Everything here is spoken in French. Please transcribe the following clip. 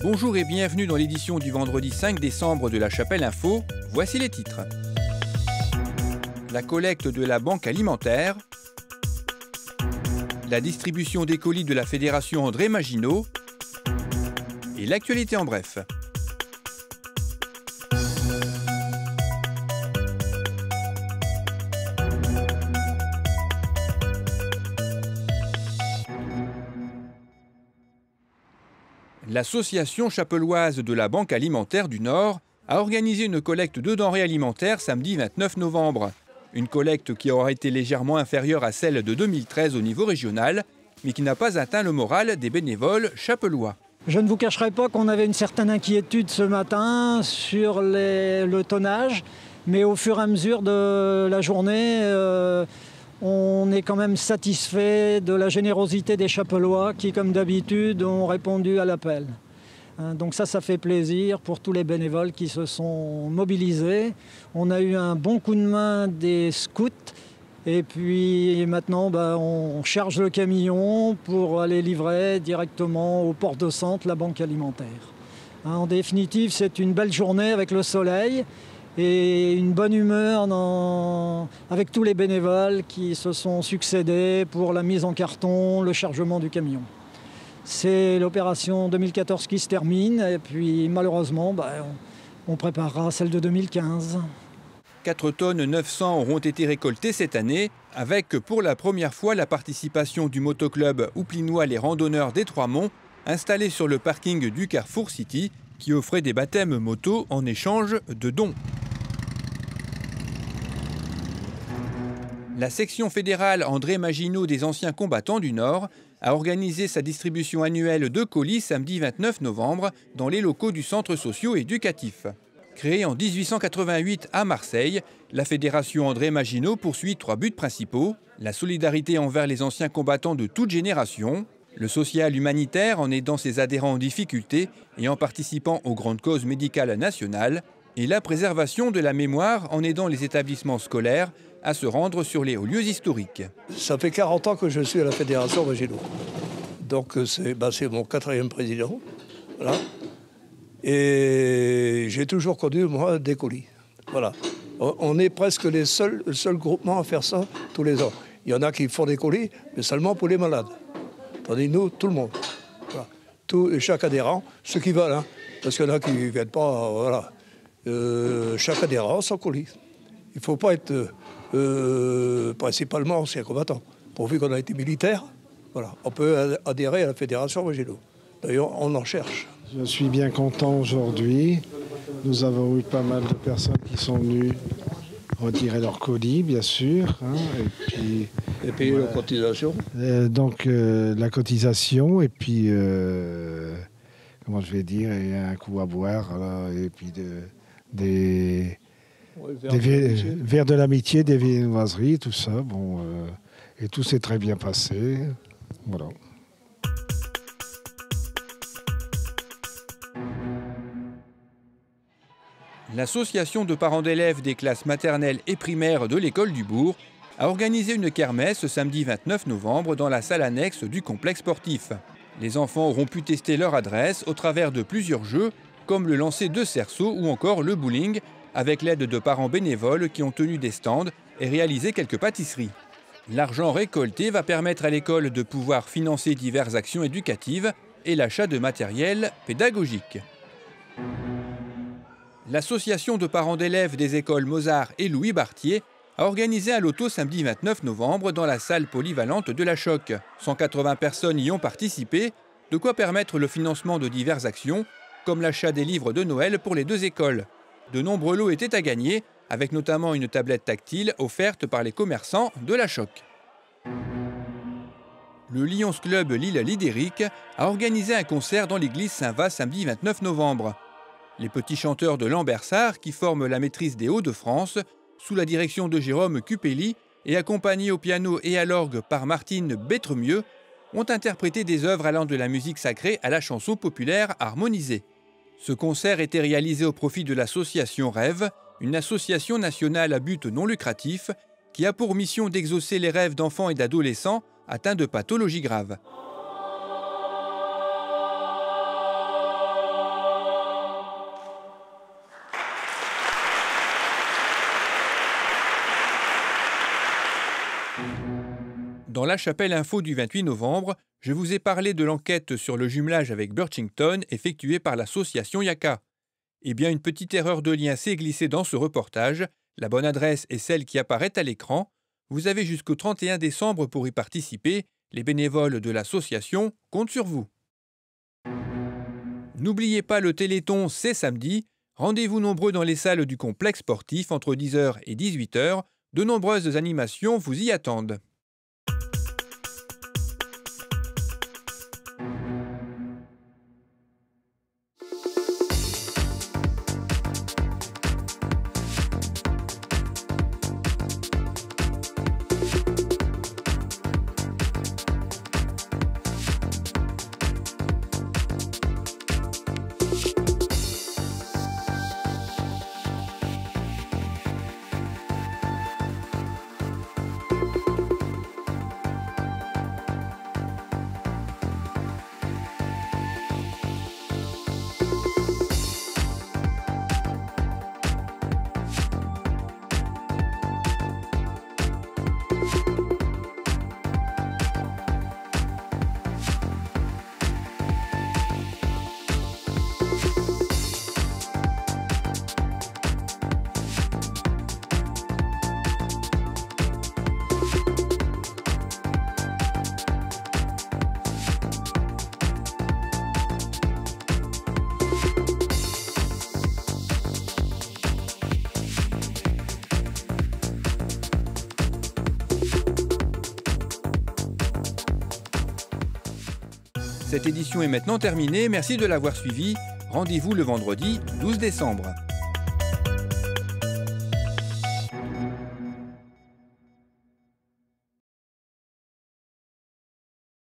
Bonjour et bienvenue dans l'édition du vendredi 5 décembre de La Chapelle Info. Voici les titres. La collecte de la Banque alimentaire, la distribution des colis de la Fédération André Maginot et l'actualité en bref. L'association chapelloise de la Banque alimentaire du Nord a organisé une collecte de denrées alimentaires samedi 29 novembre. Une collecte qui aura été légèrement inférieure à celle de 2013 au niveau régional, mais qui n'a pas atteint le moral des bénévoles chapellois. Je ne vous cacherai pas qu'on avait une certaine inquiétude ce matin sur le tonnage, mais au fur et à mesure de la journée, on est quand même satisfait de la générosité des chapellois qui, comme d'habitude, ont répondu à l'appel. Donc ça fait plaisir pour tous les bénévoles qui se sont mobilisés. On a eu un bon coup de main des scouts et puis maintenant on charge le camion pour aller livrer directement au port de Sante la Banque alimentaire. En définitive, c'est une belle journée avec le soleil et une bonne humeur avec tous les bénévoles qui se sont succédés pour la mise en carton, le chargement du camion. C'est l'opération 2014 qui se termine et puis malheureusement, on préparera celle de 2015. 4 tonnes 900 auront été récoltées cette année, avec pour la première fois la participation du motoclub Houplinois les Randonneurs des Trois-Monts, installé sur le parking du Carrefour City, qui offrait des baptêmes moto en échange de dons. La section fédérale André Maginot des anciens combattants du Nord a organisé sa distribution annuelle de colis samedi 29 novembre dans les locaux du centre socio-éducatif. Créée en 1888 à Marseille, la Fédération André Maginot poursuit 3 buts principaux: la solidarité envers les anciens combattants de toute génération, le social humanitaire en aidant ses adhérents en difficulté et en participant aux grandes causes médicales nationales, et la préservation de la mémoire en aidant les établissements scolaires à se rendre sur les hauts lieux historiques. Ça fait 40 ans que je suis à la Fédération Maginot. Donc c'est mon 4e président. Voilà. Et j'ai toujours conduit, moi, des colis. Voilà. On est presque le seul groupement à faire ça tous les ans. Il y en a qui font des colis, mais seulement pour les malades. Tandis que nous, tout le monde. Voilà. Chaque adhérent, ceux qui veulent, parce qu'il y en a qui ne viennent pas, voilà. Chaque adhérent, son colis. Il ne faut pas être principalement ancien combattant. Pourvu qu'on a été militaire, voilà. On peut adhérer à la Fédération Maginot. D'ailleurs, on en cherche. Je suis bien content aujourd'hui. Nous avons eu pas mal de personnes qui sont venues retirer leurs colis, bien sûr. Et payer la cotisation. Donc la cotisation et puis, comment je vais dire, et un coup à boire. Là, et puis des verres de l'amitié, des viennoiseries, tout ça. Bon, et tout s'est très bien passé. Voilà. L'association de parents d'élèves des classes maternelles et primaires de l'école du Bourg a organisé une kermesse samedi 29 novembre dans la salle annexe du complexe sportif. Les enfants auront pu tester leur adresse au travers de plusieurs jeux, comme le lancer de cerceau ou encore le bowling, avec l'aide de parents bénévoles qui ont tenu des stands et réalisé quelques pâtisseries. L'argent récolté va permettre à l'école de pouvoir financer diverses actions éducatives et l'achat de matériel pédagogique. L'association de parents d'élèves des écoles Mozart et Louis Bartier a organisé un loto samedi 29 novembre dans la salle polyvalente de la Choc. 180 personnes y ont participé, de quoi permettre le financement de diverses actions, comme l'achat des livres de Noël pour les 2 écoles. De nombreux lots étaient à gagner, avec notamment une tablette tactile offerte par les commerçants de la Choc. Le Lions Club Lille Lidéric a organisé un concert dans l'église Saint-Va samedi 29 novembre. Les petits chanteurs de Lambersart, qui forment la maîtrise des Hauts-de-France, sous la direction de Jérôme Cupelli et accompagnés au piano et à l'orgue par Martine Bétremieux, ont interprété des œuvres allant de la musique sacrée à la chanson populaire harmonisée. Ce concert était réalisé au profit de l'association Rêve, une association nationale à but non lucratif qui a pour mission d'exaucer les rêves d'enfants et d'adolescents atteints de pathologies graves. Dans la Chapelle Info du 28 novembre, je vous ai parlé de l'enquête sur le jumelage avec Birchington effectuée par l'association Yaka. Eh bien, une petite erreur de lien s'est glissée dans ce reportage. La bonne adresse est celle qui apparaît à l'écran. Vous avez jusqu'au 31 décembre pour y participer. Les bénévoles de l'association comptent sur vous. N'oubliez pas le Téléthon, c'est samedi. Rendez-vous nombreux dans les salles du complexe sportif entre 10h et 18h. De nombreuses animations vous y attendent. Cette édition est maintenant terminée, merci de l'avoir suivie. Rendez-vous le vendredi 12 décembre.